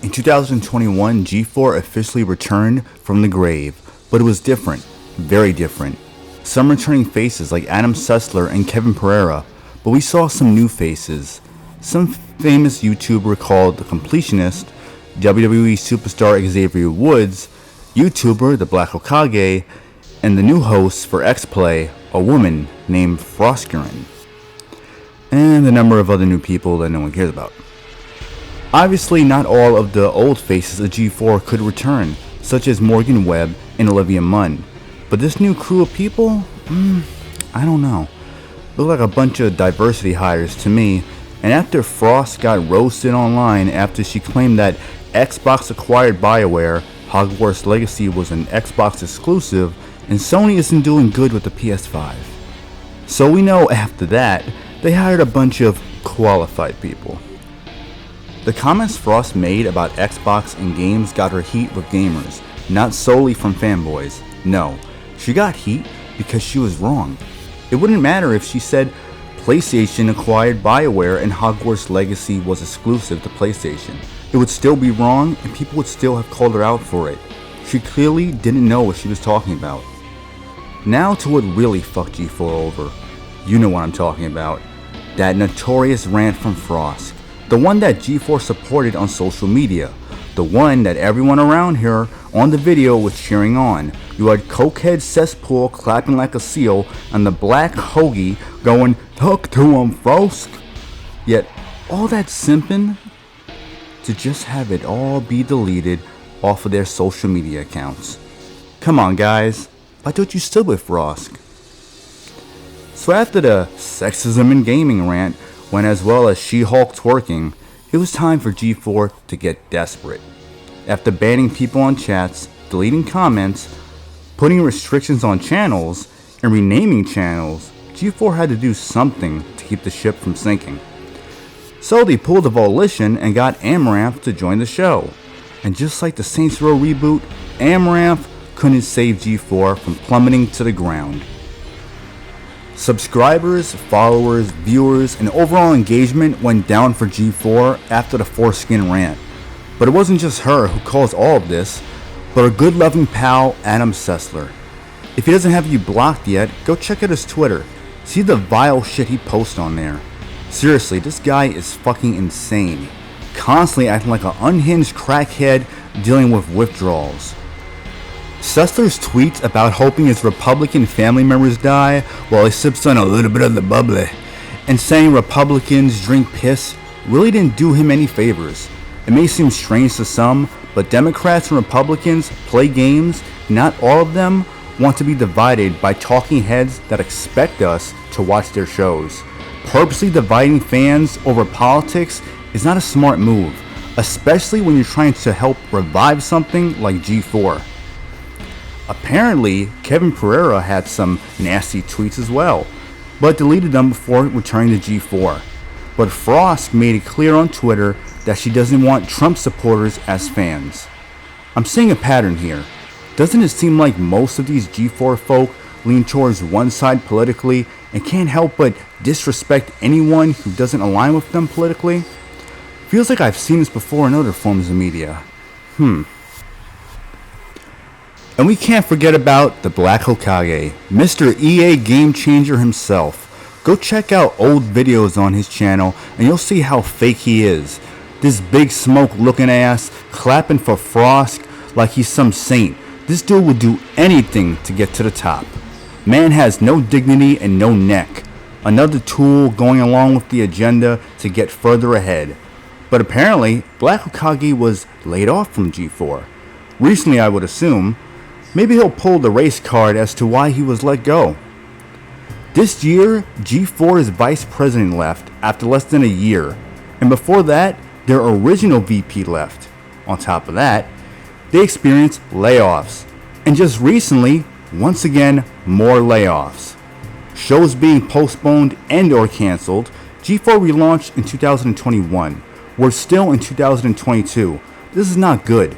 In 2021, G4 officially returned from the grave, but it was different, very different. Some returning faces like Adam Sessler and Kevin Pereira, but we saw some new faces. Some famous YouTuber called The Completionist, WWE superstar Xavier Woods, YouTuber The Black Hokage, and the new host for xplay, a woman named Frosk and a number of other new people that no one cares about. Obviously, not all of the old faces of G4 could return, such as Morgan Webb and Olivia Munn. But this new crew of people, I don't know. Look like a bunch of diversity hires to me. And after Frost got roasted online after she claimed that Xbox acquired BioWare, Hogwarts Legacy was an Xbox exclusive, and Sony isn't doing good with the PS5. So we know after that, they hired a bunch of qualified people. The comments Frost made about Xbox and games got her heat with gamers, not solely from fanboys. No, she got heat because she was wrong. It wouldn't matter if she said PlayStation acquired BioWare and Hogwarts Legacy was exclusive to PlayStation. It would still be wrong and people would still have called her out for it. She clearly didn't know what she was talking about. Now to what really fucked G4 over. You know what I'm talking about. That notorious rant from Frost. The one that G4 supported on social media. The one that everyone around here on the video was cheering on. You had cokehead cesspool clapping like a seal and the black hoagie going, "Talk to him, Frosk." Yet all that simping to just have it all be deleted off of their social media accounts. Come on guys, why don't you still with Frosk? So after the sexism in gaming rant went as well as She-Hulk twerking, it was time for G4 to get desperate. After banning people on chats, deleting comments, putting restrictions on channels, and renaming channels, G4 had to do something to keep the ship from sinking. So they pulled a volition and got Amaranth to join the show. And just like the Saints Row reboot, Amaranth couldn't save G4 from plummeting to the ground. Subscribers, followers, viewers, and overall engagement went down for G4 after the foreskin rant. But it wasn't just her who caused all of this, but her good loving pal Adam Sessler. If he doesn't have you blocked yet, go check out his Twitter. See the vile shit he posts on there. Seriously, this guy is fucking insane. Constantly acting like an unhinged crackhead dealing with withdrawals. Sessler's tweets about hoping his Republican family members die while he sips on a little bit of the bubbly and saying Republicans drink piss really didn't do him any favors. It may seem strange to some, but Democrats and Republicans play games. Not all of them want to be divided by talking heads that expect us to watch their shows. Purposely dividing fans over politics is not a smart move, especially when you're trying to help revive something like G4. Apparently, Kevin Pereira had some nasty tweets as well, but deleted them before returning to G4. But Frost made it clear on Twitter that she doesn't want Trump supporters as fans. I'm seeing a pattern here. Doesn't it seem like most of these G4 folk lean towards one side politically and can't help but disrespect anyone who doesn't align with them politically? Feels like I've seen this before in other forms of media. And we can't forget about the Black Hokage, Mr. EA Game Changer himself. Go check out old videos on his channel and you'll see how fake he is. This big smoke looking ass clapping for Frosk like he's some saint. This dude will do anything to get to the top. Man has no dignity and no neck. Another tool going along with the agenda to get further ahead. But apparently, Black Hokage was laid off from G4. Recently, I would assume. Maybe he'll pull the race card as to why he was let go. This year, G4's vice president left after less than a year. And before that, their original VP left. On top of that, they experienced layoffs. And just recently, once again, more layoffs. Shows being postponed and or canceled. G4 relaunched in 2021. We're still in 2022. This is not good.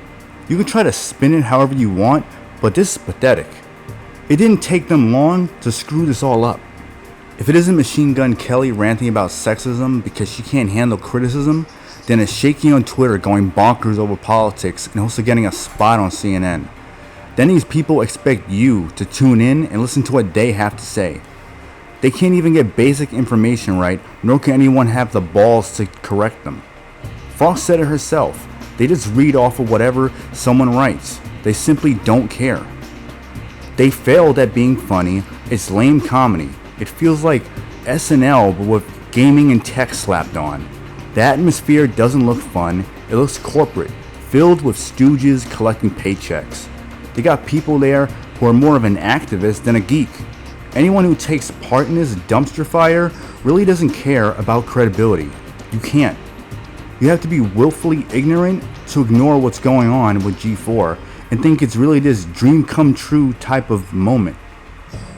You can try to spin it however you want, but this is pathetic. It didn't take them long to screw this all up. If it isn't Machine Gun Kelly ranting about sexism because she can't handle criticism, then a shaky on Twitter going bonkers over politics and also getting a spot on CNN. Then these people expect you to tune in and listen to what they have to say. They can't even get basic information right, nor can anyone have the balls to correct them. Frost said it herself. They just read off of whatever someone writes. They simply don't care. They failed at being funny. It's lame comedy. It feels like SNL but with gaming and tech slapped on. The atmosphere doesn't look fun. It looks corporate, filled with stooges collecting paychecks. They got people there who are more of an activist than a geek. Anyone who takes part in this dumpster fire really doesn't care about credibility. You can't. You have to be willfully ignorant to ignore what's going on with G4 and think it's really this dream come true type of moment.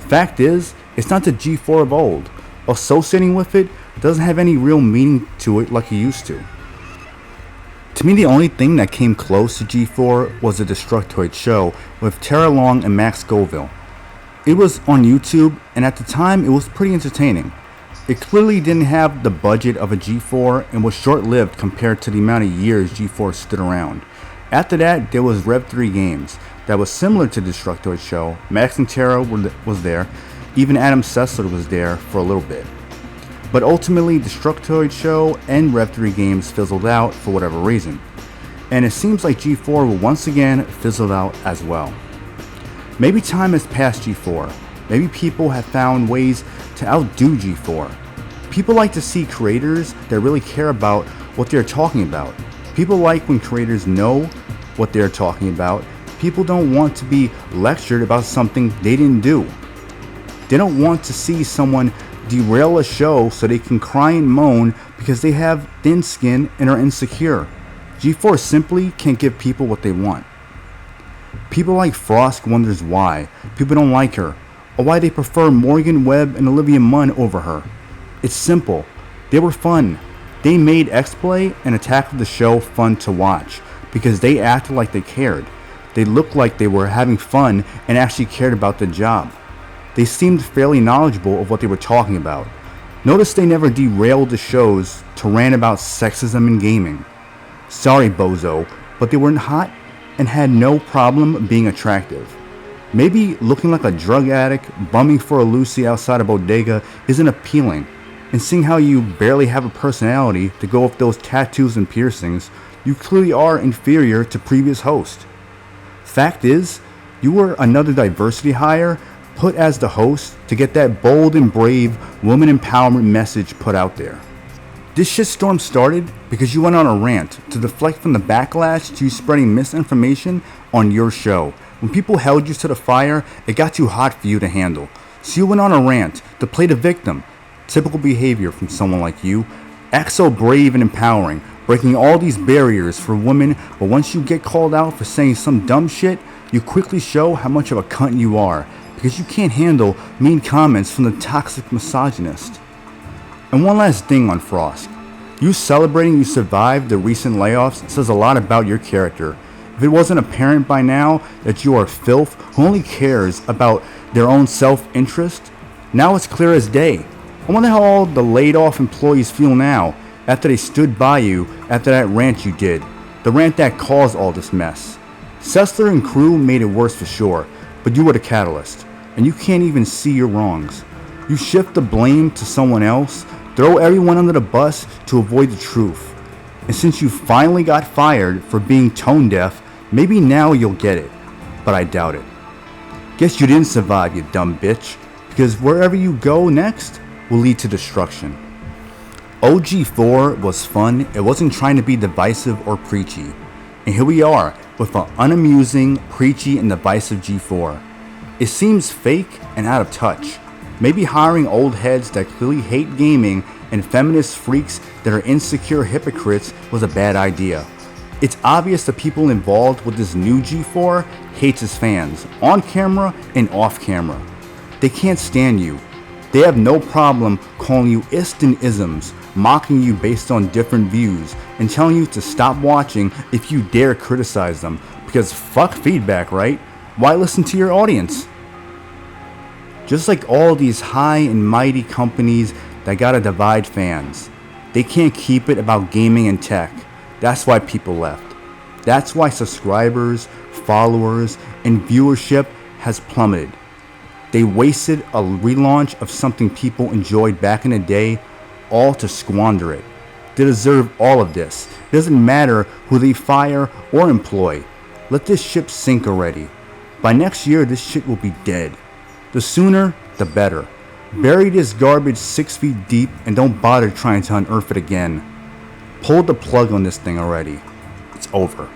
Fact is, it's not the G4 of old. Associating with it doesn't have any real meaning to it like it used to. To me, the only thing that came close to G4 was the Destructoid show with Tara Long and Max Scoville. It was on YouTube, and at the time it was pretty entertaining. It clearly didn't have the budget of a G4 and was short-lived compared to the amount of years G4 stood around. After that, there was Rev3 Games that was similar to the Destructoid show. Max and Tara was there. Even Adam Sessler was there for a little bit. But ultimately, Destructoid show and Rev3 Games fizzled out for whatever reason. And it seems like G4 will once again fizzle out as well. Maybe time has passed G4. Maybe people have found ways to outdo G4. People like to see creators that really care about what they're talking about. People like when creators know what they're talking about. People don't want to be lectured about something they didn't do. They don't want to see someone derail a show so they can cry and moan because they have thin skin and are insecure. G4 simply can't give people what they want. People like Frosk wonders why people don't like her, or why they prefer Morgan Webb and Olivia Munn over her. It's simple. They were fun. They made xplay and Attack of the Show fun to watch because they acted like they cared. They looked like they were having fun and actually cared about the job. They seemed fairly knowledgeable of what they were talking about. Notice they never derailed the shows to rant about sexism in gaming. Sorry, bozo, but they weren't hot and had no problem being attractive. Maybe looking like a drug addict, bumming for a Lucy outside a bodega isn't appealing, and seeing how you barely have a personality to go with those tattoos and piercings, you clearly are inferior to previous hosts. Fact is, you were another diversity hire put as the host to get that bold and brave woman empowerment message put out there. This shitstorm started because you went on a rant to deflect from the backlash to you spreading misinformation on your show. When people held you to the fire, it got too hot for you to handle. So you went on a rant to play the victim. Typical behavior from someone like you. Act so brave and empowering, breaking all these barriers for women, but once you get called out for saying some dumb shit, you quickly show how much of a cunt you are, because you can't handle mean comments from the toxic misogynist. And one last thing on Frosk. You celebrating you survived the recent layoffs says a lot about your character. If it wasn't apparent by now that you are filth who only cares about their own self-interest, now it's clear as day. I wonder how all the laid-off employees feel now after they stood by you after that rant you did, the rant that caused all this mess. Sessler and crew made it worse for sure, but you were the catalyst, and you can't even see your wrongs. You shift the blame to someone else, throw everyone under the bus to avoid the truth. And since you finally got fired for being tone deaf, maybe now you'll get it, but I doubt it. Guess you didn't survive, you dumb bitch, because wherever you go next will lead to destruction. OG4 was fun. It wasn't trying to be divisive or preachy. And here we are with an unamusing, preachy, and divisive G4. It seems fake and out of touch. Maybe hiring old heads that clearly hate gaming and feminist freaks that are insecure hypocrites was a bad idea. It's obvious the people involved with this new G4 hates his fans, on camera and off camera. They can't stand you. They have no problem calling you isms, mocking you based on different views, and telling you to stop watching if you dare criticize them, because fuck feedback, right? Why listen to your audience? Just like all these high and mighty companies that gotta divide fans, they can't keep it about gaming and tech. That's why people left. That's why subscribers, followers, and viewership has plummeted. They wasted a relaunch of something people enjoyed back in the day, all to squander it. They deserve all of this. It doesn't matter who they fire or employ. Let this ship sink already. By next year, this shit will be dead. The sooner, the better. Bury this garbage 6 feet deep and don't bother trying to unearth it again. Pull the plug on this thing already. It's over.